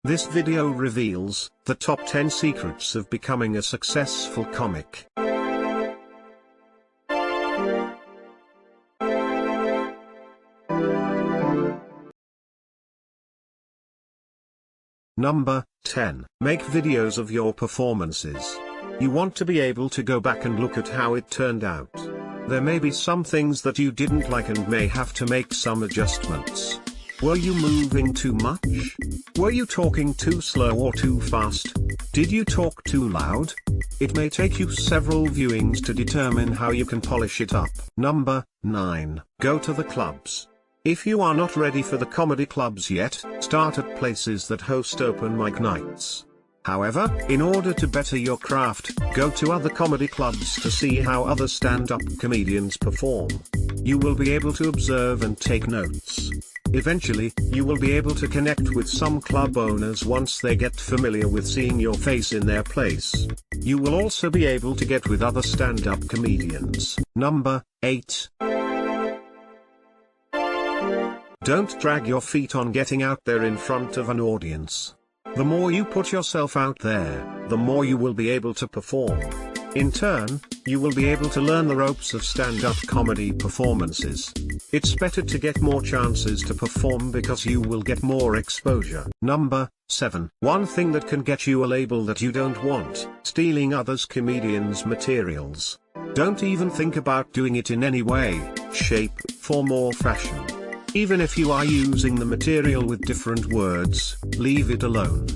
This video reveals the top 10 secrets of becoming a successful comic. Number 10. Make videos of your performances. You want to be able to go back and look at how it turned out. There may be some things that you didn't like and may have to make some adjustments. Were you moving too much? Were you talking too slow or too fast? Did you talk too loud? It may take you several viewings to determine how you can polish it up. Number 9. Go to the clubs. If you are not ready for the comedy clubs yet, start at places that host open mic nights. However, in order to better your craft, go to other comedy clubs to see how other stand-up comedians perform. You will be able to observe and take notes. Eventually, you will be able to connect with some club owners once they get familiar with seeing your face in their place. You will also be able to get with other stand-up comedians. Number 8. Don't drag your feet on getting out there in front of an audience. The more you put yourself out there, the more you will be able to perform. In turn, you will be able to learn the ropes of stand-up comedy performances. It's better to get more chances to perform because you will get more exposure. Number 7. One thing that can get you a label that you don't want: stealing others' comedians' materials. Don't even think about doing it in any way, shape, form or fashion. Even if you are using the material with different words, leave it alone.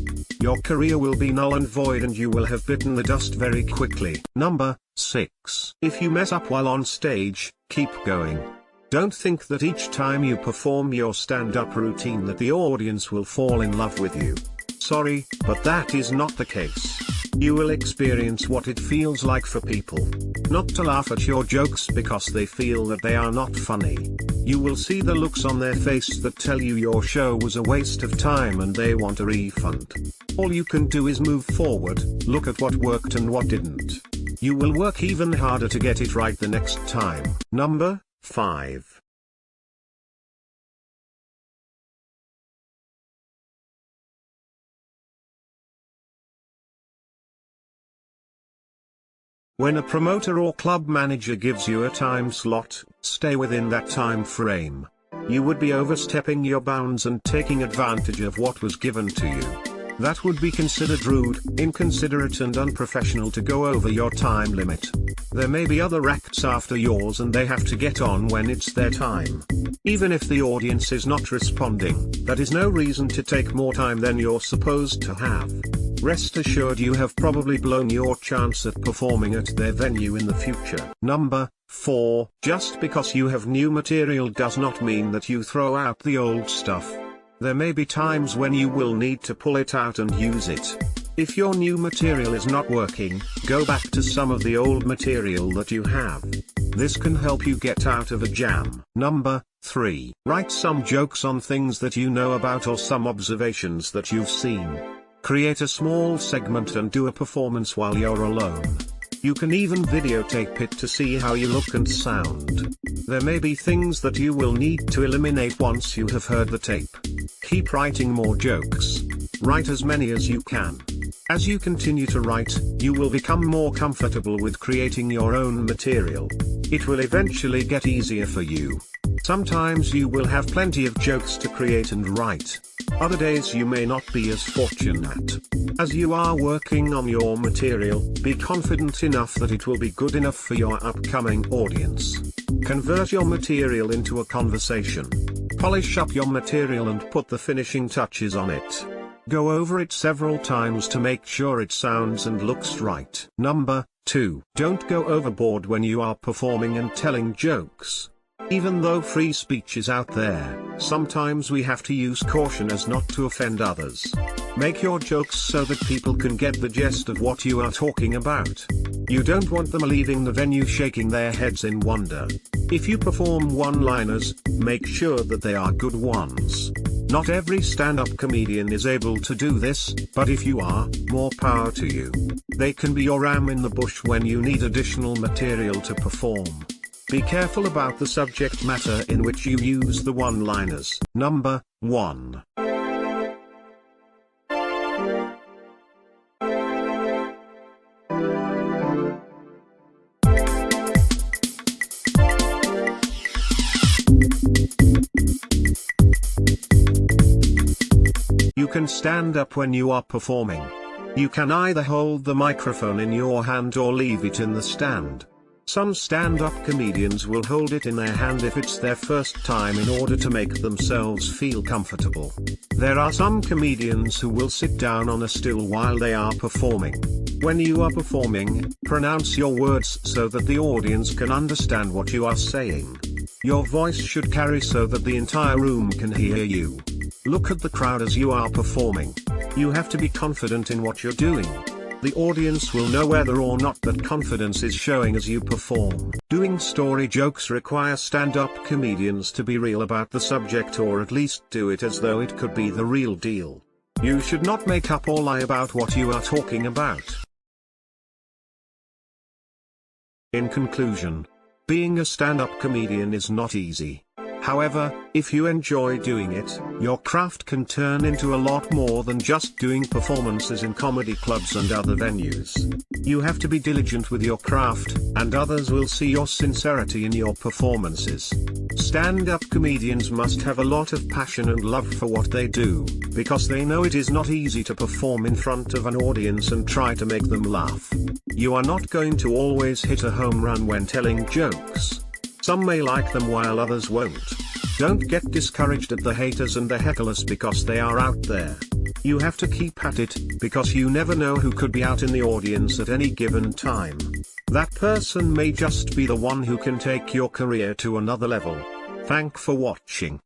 Your career will be null and void and you will have bitten the dust very quickly. Number 6. If you mess up while on stage, keep going. Don't think that each time you perform your stand-up routine that the audience will fall in love with you. Sorry, but that is not the case. You will experience what it feels like for people not to laugh at your jokes because they feel that they are not funny. You will see the looks on their face that tell you your show was a waste of time and they want a refund. All you can do is move forward, look at what worked and what didn't. You will work even harder to get it right the next time. Number 5. When a promoter or club manager gives you a time slot, stay within that time frame. You would be overstepping your bounds and taking advantage of what was given to you. That would be considered rude, inconsiderate and unprofessional to go over your time limit. There may be other acts after yours and they have to get on when it's their time. Even if the audience is not responding, that is no reason to take more time than you're supposed to have. Rest assured you have probably blown your chance at performing at their venue in the future. Number 4. Just because you have new material does not mean that you throw out the old stuff. There may be times when you will need to pull it out and use it. If your new material is not working, go back to some of the old material that you have. This can help you get out of a jam. Number 3. Write some jokes on things that you know about or some observations that you've seen. Create a small segment and do a performance while you're alone. You can even videotape it to see how you look and sound. There may be things that you will need to eliminate once you have heard the tape. Keep writing more jokes. Write as many as you can. As you continue to write, you will become more comfortable with creating your own material. It will eventually get easier for you. Sometimes you will have plenty of jokes to create and write. Other days you may not be as fortunate. As you are working on your material, be confident enough that it will be good enough for your upcoming audience. Convert your material into a conversation. Polish up your material and put the finishing touches on it. Go over it several times to make sure it sounds and looks right. Number 2. Don't go overboard when you are performing and telling jokes. Even though free speech is out there, sometimes we have to use caution as not to offend others. Make your jokes so that people can get the gist of what you are talking about. You don't want them leaving the venue shaking their heads in wonder. If you perform one-liners, make sure that they are good ones. Not every stand-up comedian is able to do this, but if you are, more power to you. They can be your ram in the bush when you need additional material to perform. Be careful about the subject matter in which you use the one-liners. Number 1. can stand up when you are performing. You can either hold the microphone in your hand or leave it in the stand. Some stand-up comedians will hold it in their hand if it's their first time in order to make themselves feel comfortable. There are some comedians who will sit down on a stool while they are performing. When you are performing, pronounce your words so that the audience can understand what you are saying. Your voice should carry so that the entire room can hear you. Look at the crowd as you are performing. You have to be confident in what you're doing. The audience will know whether or not that confidence is showing as you perform. Doing story jokes require stand-up comedians to be real about the subject, or at least do it as though it could be the real deal. You should not make up or lie about what you are talking about. In conclusion, being a stand-up comedian is not easy. However, if you enjoy doing it, your craft can turn into a lot more than just doing performances in comedy clubs and other venues. You have to be diligent with your craft, and others will see your sincerity in your performances. Stand-up comedians must have a lot of passion and love for what they do, because they know it is not easy to perform in front of an audience and try to make them laugh. You are not going to always hit a home run when telling jokes. Some may like them while others won't. Don't get discouraged at the haters and the hecklers because they are out there. You have to keep at it, because you never know who could be out in the audience at any given time. That person may just be the one who can take your career to another level. Thanks for watching.